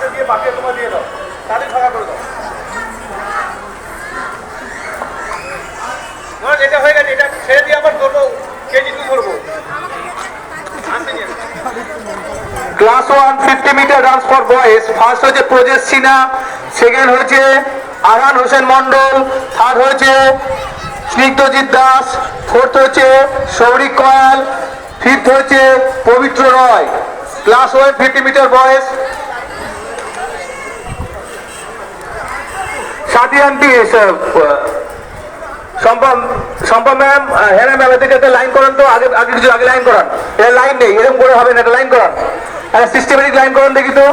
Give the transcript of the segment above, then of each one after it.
হাতে দিয়ে বাকি তোমার দিয়ে দাও, তাদের ফাঁকা করে দাও। এটা হয়ে গেছে, এটা ছেড়ে দিয়ে আবার ধরবো, কেজি 2 ধরবো। Class 1 50 metre dance for boys. First হচ্ছে প্রজেশ সিনহা, সেকেন্ড হচ্ছে আরহান হোসেন মন্ডল, থার্ড হচ্ছে স্নিগ্ধজিৎ দাস, ফোর্থ হচ্ছে সৌরিক কয়াল, ফিফথ হচ্ছে Pabitra Roy. Class 1 50 metre boys. Sathi aunty, Sampa ma'am, হ্যাঁ ম্যাম, এদিকে একটা লাইন করান তো, আগে আগে কিছু আগে লাইন করান। এটা লাইন নেই, এরকম করে হবে না, একটা লাইন করান, একটা সিস্টেমেটিক লাইন করান দেখি তো,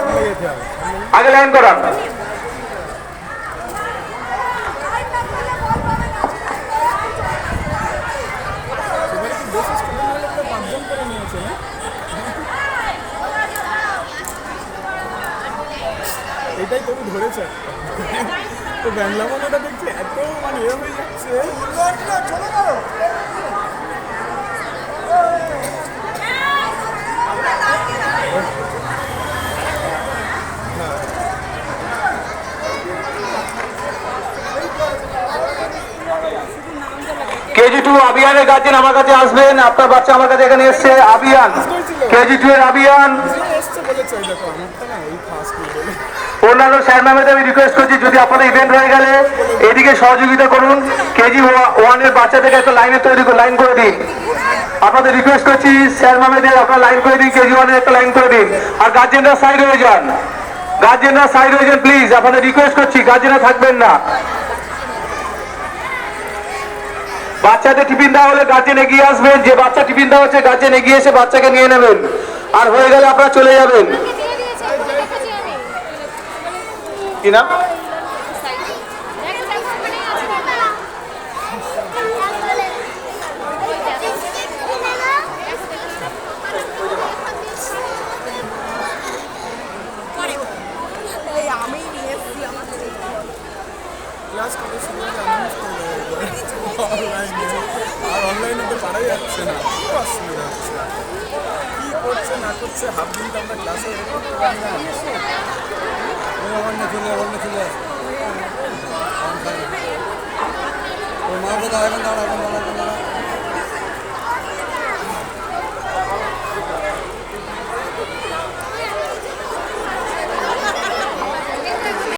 আগে লাইন করান। এটাই তুমি ধরেছে তো বাংলা মনেটা দেখছি এত মানে এ হয়ে যাচ্ছে। কেজি 2 আবিয়ানের গার্জেন আমার কাছে আসবেন, আপনার বাচ্চা আমার কাছে এখানে এসছে। আবিয়ান, কেজি 2 এর আবিয়ান। অন্যান্য স্যার ম্যামেদের আমি রিকোয়েস্ট করছি, যদি আপনাদের ইভেন্ট হয়ে গেলে এদিকে সহযোগিতা করুন, কেজি 1 এর বাচ্চাদেরকে একটা লাইনের তৈরি লাইন করে দিন। আপনাদের রিকোয়েস্ট করছি, স্যার ম্যামেদের আপনারা লাইন করে দিন, কেজি 1 এর একটা লাইন করে দিন। আর গার্জেনরা সাইড হয়ে যান, গার্জেনরা সাইড হয়ে যান প্লিজ, আপনাদের রিকোয়েস্ট করছি, গার্জেনরা থাকবেন না। বাচ্চাদের টিফিন দেওয়া হলে গার্জেন এগিয়ে আসবেন, যে বাচ্চা টিফিন দেওয়া হচ্ছে গার্জেন এগিয়ে এসে বাচ্চাকে নিয়ে নেবেন, আর হয়ে গেলে আপনারা চলে যাবেন। কি নাম? ক্লাস কত সময় অনলাইনে, আর অনলাইনে তো পারাই যাচ্ছে না, খুব অসুবিধা হচ্ছে। কী করছে না করছে হাফ দিনটা আমরা ক্লাসে করতে পারি না। চলে ওর মা কোথাও এখন দাঁড়া